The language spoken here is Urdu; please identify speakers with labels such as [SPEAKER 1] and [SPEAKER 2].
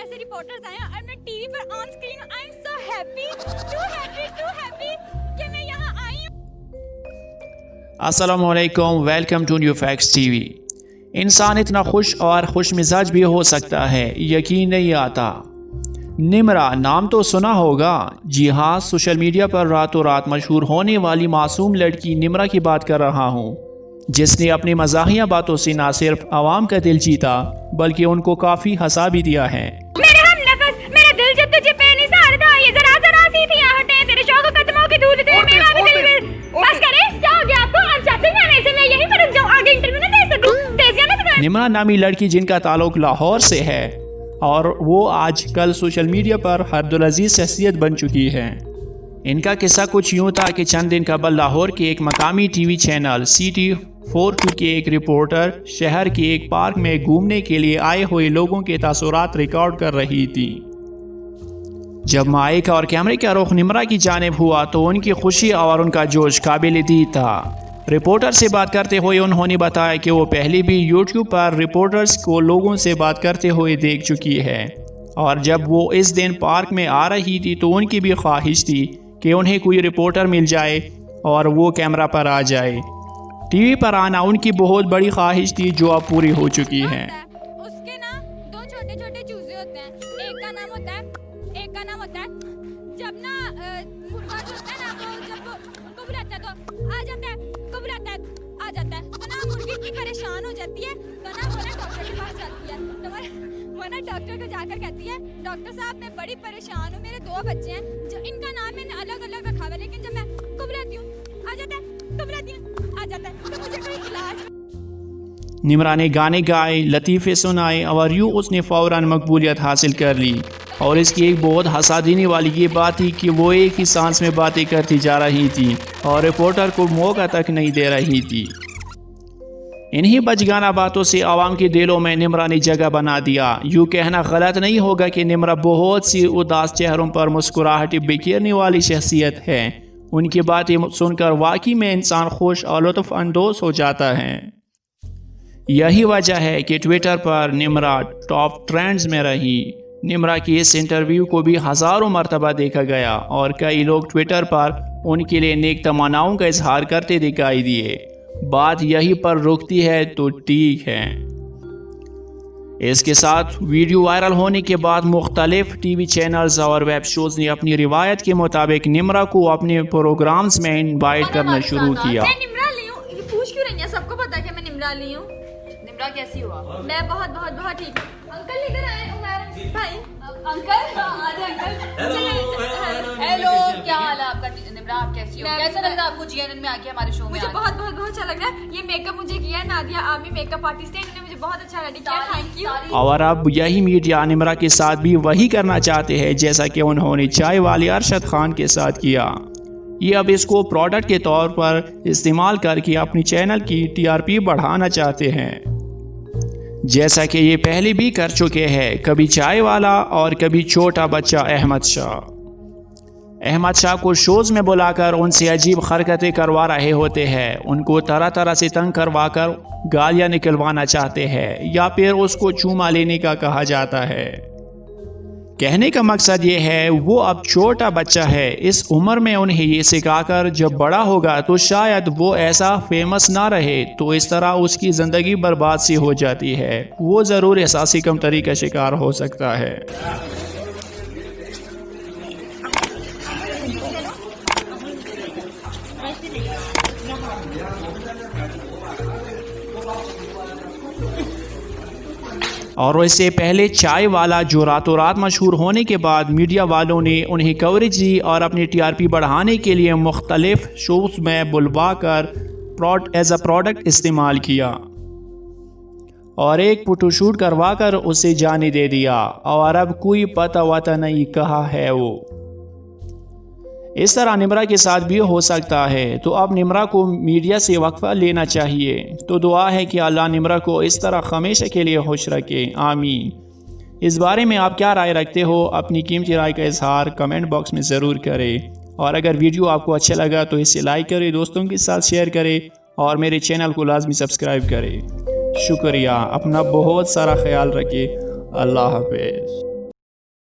[SPEAKER 1] جیسے رپورٹرز آئے اور میں T V per on screen ہوں. I am so happy, too happy کہ میں یہاں آئی ہوں.
[SPEAKER 2] السلام علیکم, welcome to new facts TV وی. انسان اتنا خوش اور خوش مزاج بھی ہو سکتا ہے, یقین نہیں آتا. نمرا نام تو سنا ہوگا. جی ہاں, سوشل میڈیا پر راتوں رات مشہور ہونے والی معصوم لڑکی نمرا کی بات کر رہا ہوں, جس نے اپنی مزاحیہ باتوں سے نہ صرف عوام کا دل جیتا بلکہ ان کو کافی ہنسا بھی دیا ہے.
[SPEAKER 1] میرے ہم نفس, میرا دل جب تجھے پہ نثار تھا, یہ ذرا سی تھی آہٹیں تیرے شوق قدموں کی دھول تھے, میرا بھی دل بس کرے. کیا ہو گیا آپ کو؟ آپ چاہتے ہیں ایسے میں یہیں پر رک جاؤں, آگے انٹرویو نہ دے سکوں؟ تیزیاں نہ سکھائیں.
[SPEAKER 2] نمرا نامی لڑکی جن کا تعلق لاہور سے ہے اور وہ آج کل سوشل میڈیا پر ہر دلعزیز شخصیت بن چکی ہے. ان کا قصہ کچھ یوں تھا کہ چند دن قبل لاہور کے ایک مقامی ٹی وی چینل CT42 کے ایک رپورٹر شہر کے ایک پارک میں گھومنے کے لیے آئے ہوئے لوگوں کے تاثرات ریکارڈ کر رہی تھی. جب مائک اور کیمرے کا رخ نمرا کی جانب ہوا تو ان کی خوشی اور ان کا جوش قابل دید تھا. رپورٹر سے بات کرتے ہوئے انہوں نے بتایا کہ وہ پہلے بھی YouTube پر رپورٹرز کو لوگوں سے بات کرتے ہوئے دیکھ چکی ہے, اور جب وہ اس دن پارک میں آ رہی تھی تو ان کی بھی خواہش تھی کہ انہیں کوئی رپورٹر مل جائے اور وہ کیمرہ پر آ جائے. ٹی وی پر آنا ان کی بہت بڑی خواہش تھی جو اب پوری ہو چکی ہے.
[SPEAKER 1] اس کے نا دو چھوٹے چھوٹے چوزے ہوتے ہیں, ایک کا نام ہوتا ہے جب نا مرغا جو ہوتا ہے نا وہ جب ان کو بلاتا ہے تو آ جاتا ہے, کو بلاتا ہے آ جاتا ہے, تو نا مرغی اتنی پریشان ہو جاتی ہے تو نا وہ نا ڈاکٹر کے پاس جاتی ہے, تو وہ نا ڈاکٹر کو جا کر کہتی ہے, ڈاکٹر صاحب میں بڑی پریشان ہوں, میرے 2 بچے ہیں جو ان کا نام میں نے الگ الگ رکھا ہوا ہے, لیکن جب میں کو بلاتی ہوں آ جاتا ہے, کو بلاتی ہوں آ جاتا ہے, تو مجھے کوئی علاج.
[SPEAKER 2] نمرا نے گانے گائے, لطیفے سنائے اور یوں اس نے فوراً مقبولیت حاصل کر لی. اور اس کی ایک بہت ہنسا دینے والی یہ بات تھی کہ وہ ایک ہی سانس میں باتیں کرتی جا رہی تھی اور رپورٹر کو موقع تک نہیں دے رہی تھی. انہی بچگانہ باتوں سے عوام کے دلوں میں نمرا نے جگہ بنا دیا. یوں کہنا غلط نہیں ہوگا کہ نمرا بہت سی اداس چہروں پر مسکراہٹیں بکھیرنے والی شخصیت ہے. ان کی باتیں سن کر واقعی میں انسان خوش اور لطف اندوز ہو جاتا ہے. یہی وجہ ہے کہ ٹویٹر پر نمرا ٹاپ ٹرینڈز میں رہی. نمرا کی اس انٹرویو کو بھی ہزاروں مرتبہ دیکھا گیا اور کئی لوگ ٹویٹر پر ان کے لیے نیک تمناؤں کا اظہار کرتے دکھائی دیے. بات یہی پر رکتی ہے تو ٹھیک ہے. اس کے ساتھ ویڈیو وائرل ہونے کے بعد مختلف ٹی وی چینلز اور ویب شوز نے اپنی روایت کے مطابق نمرا کو اپنے پروگرامز میں انوائٹ کرنا شروع کیا.
[SPEAKER 1] میں نمرا لی ہوں, یہ پوچھ کیوں رہی ہیں؟ سب کو پتا ہے کہ میں نمرا لی ہوں.
[SPEAKER 3] نمرا کیسی ہوا؟
[SPEAKER 1] میں بہت ٹھیک ہوں. انکل ادھر آئے, عمر بھائی.
[SPEAKER 3] انکل آج انکل ہیلو, کیا حال ہے آپ کا؟ نمرا آپ کیسی ہو؟ کیسا لگ رہا ہے آپ کو GNN میں آ کے ہمارے شو میں؟
[SPEAKER 1] مجھے بہت اچھا لگ رہا ہے. یہ میک اپ مجھے کیا ہے Nadia army make up artist ہے, انہوں نے مجھے بہت اچھا ریڈی کیا. Thank you.
[SPEAKER 2] اور اب یہی میڈیا نمرا کے ساتھ بھی وہی کرنا چاہتے ہیں جیسا کہ انہوں نے چائے والے ارشد خان کے ساتھ کیا. یہ اب اس کو پروڈکٹ کے طور پر استعمال کر کے اپنی چینل کی TRP بڑھانا چاہتے ہیں, جیسا کہ یہ پہلے بھی کر چکے ہیں, کبھی چائے والا اور کبھی چھوٹا بچہ احمد شاہ. احمد شاہ کو شوز میں بلا کر ان سے عجیب حرکتیں کروا رہے ہوتے ہیں, ان کو طرح سے تنگ کروا کر گالیاں نکلوانا چاہتے ہیں یا پھر اس کو چوما لینے کا کہا جاتا ہے. کہنے کا مقصد یہ ہے وہ اب چھوٹا بچہ ہے, اس عمر میں انہیں یہ سکھا کر جب بڑا ہوگا تو شاید وہ ایسا فیمس نہ رہے, تو اس طرح اس کی زندگی برباد سی ہو جاتی ہے. وہ ضرور احساسی کمتری کا شکار ہو سکتا ہے. اور اس سے پہلے چائے والا جو راتوں رات مشہور ہونے کے بعد میڈیا والوں نے انہیں کوریج دی اور اپنی TRP بڑھانے کے لیے مختلف شوز میں بلوا کر ایز اے پروڈکٹ استعمال کیا اور ایک فوٹو شوٹ کروا کر اسے جانے دے دیا, اور اب کوئی پتہ وتہ نہیں کہاں ہے وہ. اس طرح نمرا کے ساتھ بھی ہو سکتا ہے, تو اب نمرا کو میڈیا سے وقفہ لینا چاہیے. تو دعا ہے کہ اللہ نمرا کو اس طرح ہمیشہ کے لیے خوش رکھے, آمین. اس بارے میں آپ کیا رائے رکھتے ہو؟ اپنی قیمتی رائے کا اظہار کمنٹ باکس میں ضرور کریں, اور اگر ویڈیو آپ کو اچھا لگا تو اسے لائک کریں, دوستوں کے ساتھ شیئر کریں اور میرے چینل کو لازمی سبسکرائب کریں. شکریہ. اپنا بہت سارا خیال رکھیں. اللہ حافظ.